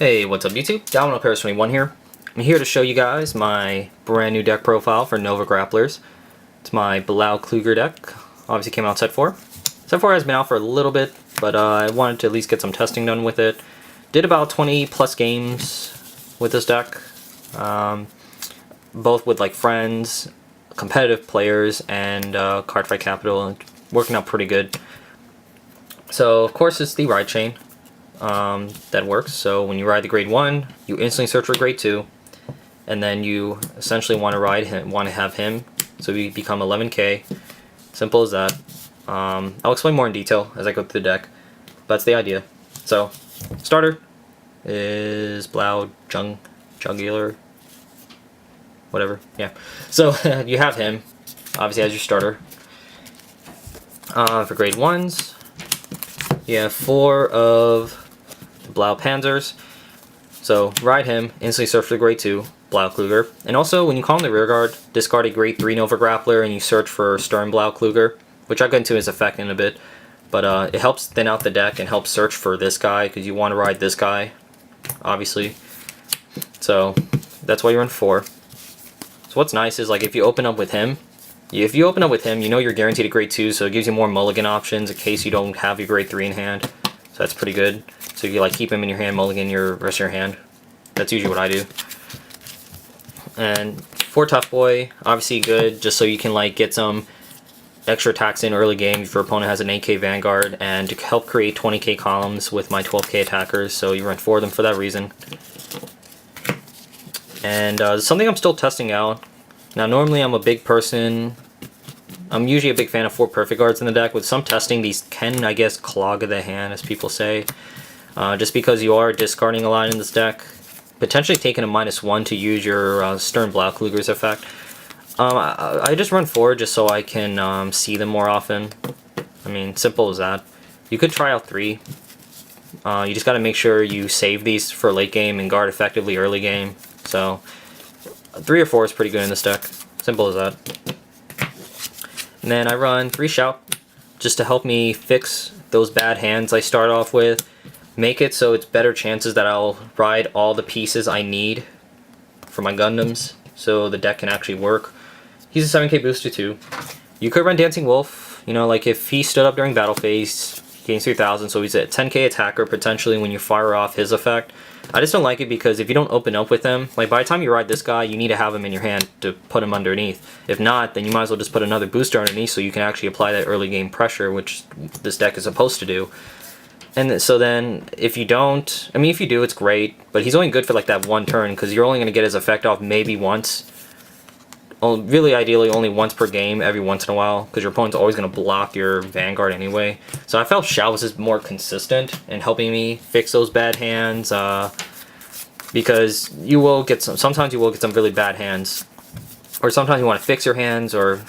Hey, what's up YouTube? Down21 here. I'm here to show you guys my brand new deck profile for Nova Grapplers. It's my Blaukluger deck. Obviously came out set 4. Set 4 has been out for a little bit, but I wanted to at least get some testing done with it. Did about 20 plus games with this deck. Both with like friends, competitive players, and Cardfight Capital. Working out pretty good. So of course it's the ride chain. That works. So when you ride the grade 1, you instantly search for grade 2, and then you essentially want to have him, so you become 11k. Simple as that. I'll explain more in detail as I go through the deck, but that's the idea. So starter is Blaujunger, whatever. Yeah. So you have him obviously as your starter. For grade 1s, you have 4 of Blaupanzers. So ride him, instantly search for the grade 2, Blaukluger. And also when you call him the rear guard, discard a grade 3 Nova Grappler and you search for Stern Blaukluger, which I'll get into his effect in a bit. But it helps thin out the deck and helps search for this guy because you want to ride this guy, obviously. So that's why you run 4. So what's nice is like if you open up with him, you know you're guaranteed a grade 2, so it gives you more mulligan options in case you don't have your grade 3 in hand. So that's pretty good. So you like keep him in your hand, mulligan your rest of your hand. That's usually what I do. And for Tough Boy, obviously good, just so you can like get some extra attacks in early game if your opponent has an 8k Vanguard, and to help create 20k columns with my 12k attackers. So you run 4 of them for that reason. And something I'm still testing out. Now normally I'm a big person. I'm usually a big fan of 4 perfect guards in the deck. With some testing, these can, I guess, clog the hand, as people say. Just because you are discarding a lot in this deck. Potentially taking a -1 to use your Stern Blaukluger's effect. I just run 4 just so I can see them more often. I mean, simple as that. You could try out 3. You just got to make sure you save these for late game and guard effectively early game. So 3 or 4 is pretty good in this deck. Simple as that. And then I run 3 Shout just to help me fix those bad hands I start off with. Make it so it's better chances that I'll ride all the pieces I need for my Gundams so the deck can actually work. He's a 7k booster too. You could run Dancing Wolf, you know, like if he stood up during battle phase, gains 3000, so he's a 10k attacker potentially when you fire off his effect. I just don't like it because if you don't open up with him, like by the time you ride this guy, you need to have him in your hand to put him underneath. If not, then you might as well just put another booster underneath so you can actually apply that early game pressure, which this deck is supposed to do. And so then, if you don't, I mean if you do, it's great, but he's only good for like that 1 turn because you're only going to get his effect off maybe once. Really ideally only once per game every once in a while because your opponent's always going to block your Vanguard anyway. So I felt Shout was just more consistent in helping me fix those bad hands because you will get sometimes you will get some really bad hands, or sometimes you want to fix your hands or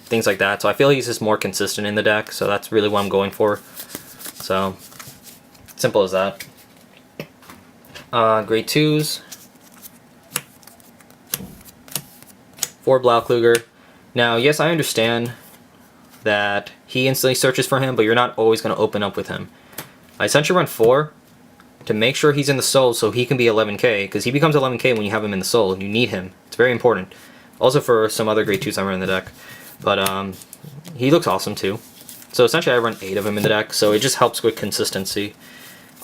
things like that. So I feel he's just more consistent in the deck, so that's really what I'm going for. So simple as that. Grade 2s. 4 Blaukluger. Now, yes, I understand that he instantly searches for him, but you're not always going to open up with him. I essentially run 4 to make sure he's in the soul so he can be 11k, because he becomes 11k when you have him in the soul. You need him. It's very important. Also for some other grade 2s I run in the deck. But he looks awesome too. So essentially I run 8 of him in the deck, so it just helps with consistency.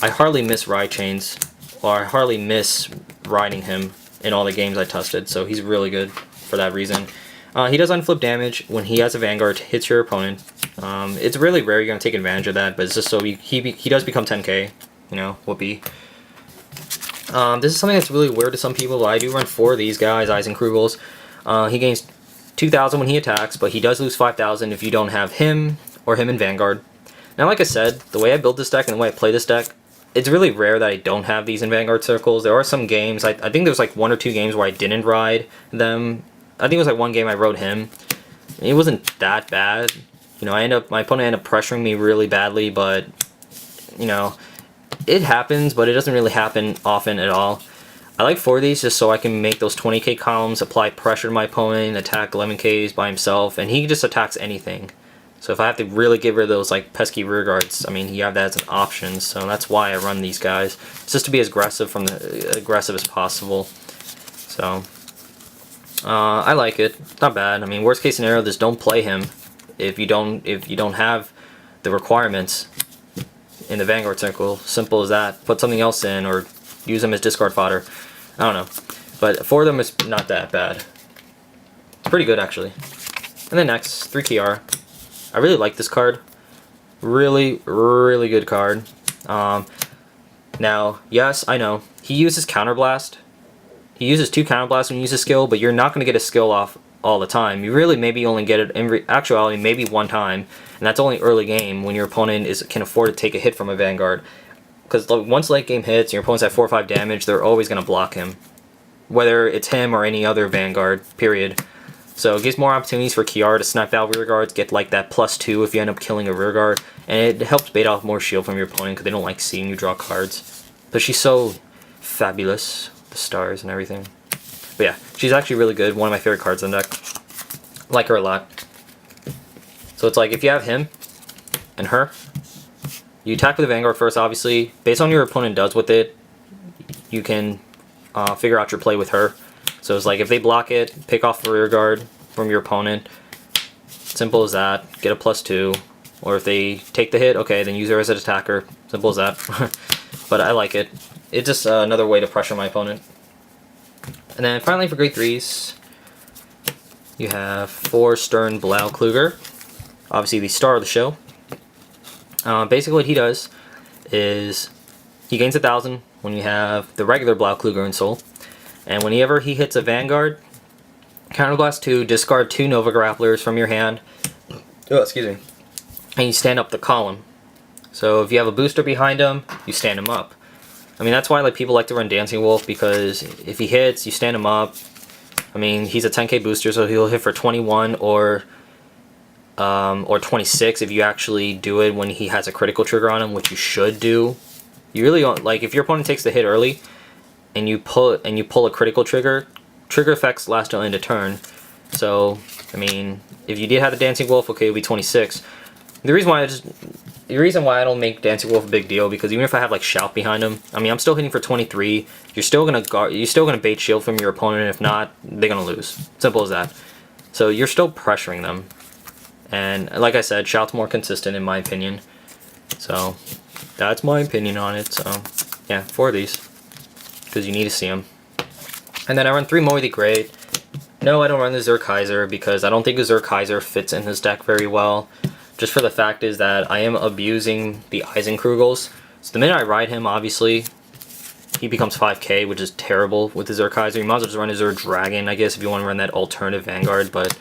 I hardly miss ride chains, or I hardly miss riding him in all the games I tested, so he's really good for that reason. He does unflip damage when he has a Vanguard hits your opponent. It's really rare you're going to take advantage of that, but it's just so he does become 10k, you know, whoopee. This is something that's really weird to some people, but I do run 4 of these guys, Eisenkugels. He gains 2000 when he attacks, but he does lose 5000 if you don't have him or him in Vanguard. Now, like I said, the way I build this deck and the way I play this deck, it's really rare that I don't have these in Vanguard circles. There are some games, I think there's like 1 or 2 games where I didn't ride them. I think it was like 1 game I rode him. It wasn't that bad. You know, my opponent ended up pressuring me really badly, but, you know, it happens, but it doesn't really happen often at all. I like 4 of these just so I can make those 20k columns, apply pressure to my opponent, attack 11ks by himself, and he just attacks anything. So if I have to really get rid of those like pesky rear guards, I mean, you have that as an option. So that's why I run these guys. It's just to be as aggressive as possible. So I like it. It's not bad. I mean, worst case scenario, just don't play him if you don't have the requirements in the Vanguard circle. Simple as that. Put something else in or use them as discard fodder. I don't know. But 4 of them is not that bad. It's pretty good actually. And then next, 3 Kiara. I really like this card. Really, really good card. Now, yes, I know. He uses Counterblast. He uses 2 Counterblasts when you use a skill, but you're not going to get a skill off all the time. You really maybe only get it in actuality maybe one time, and that's only early game when your opponent can afford to take a hit from a Vanguard. Because once late game hits and your opponent's at 4 or 5 damage, they're always going to block him. Whether it's him or any other Vanguard, period. So it gives more opportunities for Kiara to snipe out rear guards, get like that +2 if you end up killing a rear guard, and it helps bait off more shield from your opponent because they don't like seeing you draw cards. But she's so fabulous, the stars and everything. But yeah, she's actually really good, one of my favorite cards in the deck. Like her a lot. So it's like if you have him and her, you attack with the Vanguard first, obviously. Based on your opponent does with it, you can figure out your play with her. So it's like if they block it, pick off the rear guard from your opponent. Simple as that. Get a +2. Or if they take the hit, okay, then use her as an attacker. Simple as that. But I like it. It's just another way to pressure my opponent. And then finally for grade 3s, you have 4 Stern Blaukluger. Obviously the star of the show. Basically what he does is he gains 1,000 when you have the regular Blaukluger in Soul. And whenever he hits a Vanguard, Counterblast 2, discard 2 Nova Grapplers from your hand. Oh, excuse me. And you stand up the column. So if you have a booster behind him, you stand him up. I mean, that's why like people like to run Dancing Wolf, because if he hits, you stand him up. I mean, he's a 10k booster, so he'll hit for 21 or 26 if you actually do it when he has a critical trigger on him, which you should do. You really don't, like, if your opponent takes the hit early, and you pull a critical trigger effects last till end of turn. So I mean, if you did have the Dancing Wolf, okay, it would be 26. The reason why I don't make Dancing Wolf a big deal, because even if I have like Shout behind him, I mean, I'm still hitting for 23. You're still gonna bait shield from your opponent, and if not, they're gonna lose. Simple as that. So you're still pressuring them, and like I said, Shout's more consistent in my opinion. So that's my opinion on it. So yeah, 4 of these, because you need to see them. And then I run 3 Moai The Great. No, I don't run the Zerkaiser because I don't think the Zerkaiser fits in this deck very well. Just for the fact is that I am abusing the Eisenkugels. So the minute I ride him, obviously, he becomes 5k, which is terrible with the Zerkaiser. You might as well just run a Zer Dragon, I guess, if you want to run that alternative Vanguard, but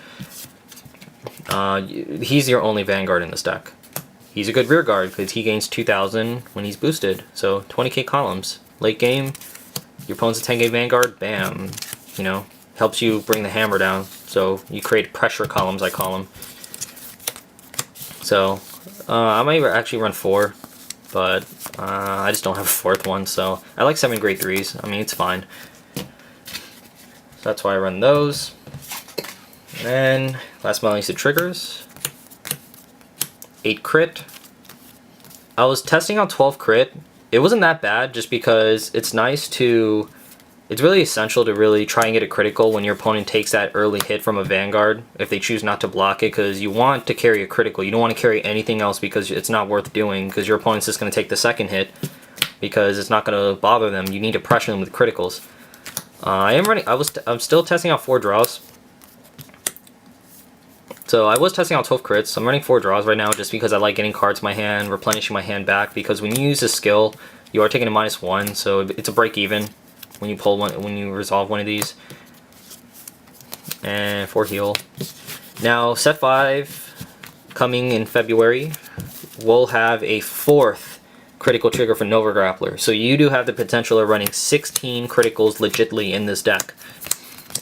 he's your only Vanguard in this deck. He's a good rear guard because he gains 2,000 when he's boosted. So 20k columns. Late game, your opponent's a 10k Vanguard, bam, you know, helps you bring the hammer down. So you create pressure columns, I call them. So I might actually run 4, but I just don't have a 4th one. So I like 7 grade 3s. I mean, it's fine. So that's why I run those. And then last but not least, the triggers. 8 crit. I was testing out 12 crit. It wasn't that bad, just because it's nice to... It's really essential to really try and get a critical when your opponent takes that early hit from a Vanguard, if they choose not to block it, because you want to carry a critical. You don't want to carry anything else because it's not worth doing, because your opponent's just going to take the second hit because it's not going to bother them. You need to pressure them with criticals. I'm still testing out 4 draws. So I was testing out 12 crits. I'm running 4 draws right now just because I like getting cards in my hand, replenishing my hand back, because when you use a skill, you are taking a -1, so it's a break even when you pull one, when you resolve one of these. And 4 heal. Now set 5 coming in February, we'll have a 4th critical trigger for Nova Grappler. So you do have the potential of running 16 criticals legitly in this deck.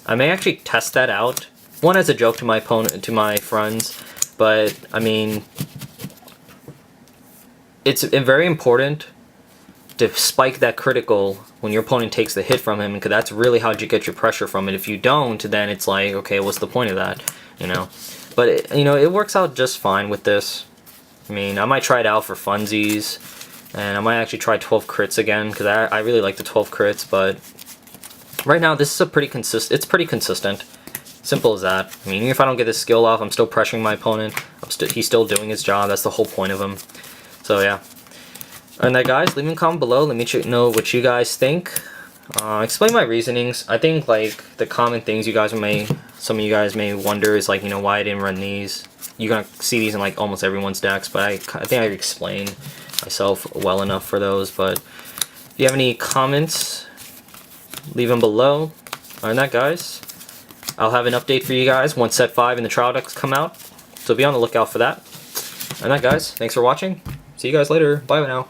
I may actually test that out. One as a joke to my opponent, to my friends, but I mean, it's very important to spike that critical when your opponent takes the hit from him, because that's really how you get your pressure from it. If you don't, then it's like, okay, what's the point of that, you know? But you know, it works out just fine with this. I mean, I might try it out for funsies, and I might actually try 12 crits again because I really like the 12 crits. But right now, this is a pretty consistent. It's pretty consistent. Simple as that. I mean, even if I don't get this skill off, I'm still pressuring my opponent. He's still doing his job. That's the whole point of him. So yeah. And that, guys, leave me a comment below. Let me know what you guys think. Explain my reasonings. I think like the common things some of you guys may wonder is like, you know, why I didn't run these. You're gonna see these in like almost everyone's decks, but I think I explained myself well enough for those. But if you have any comments, leave them below. Other than that, guys, I'll have an update for you guys once set 5 and the trial decks come out. So be on the lookout for that. And that, guys, thanks for watching. See you guys later. Bye now.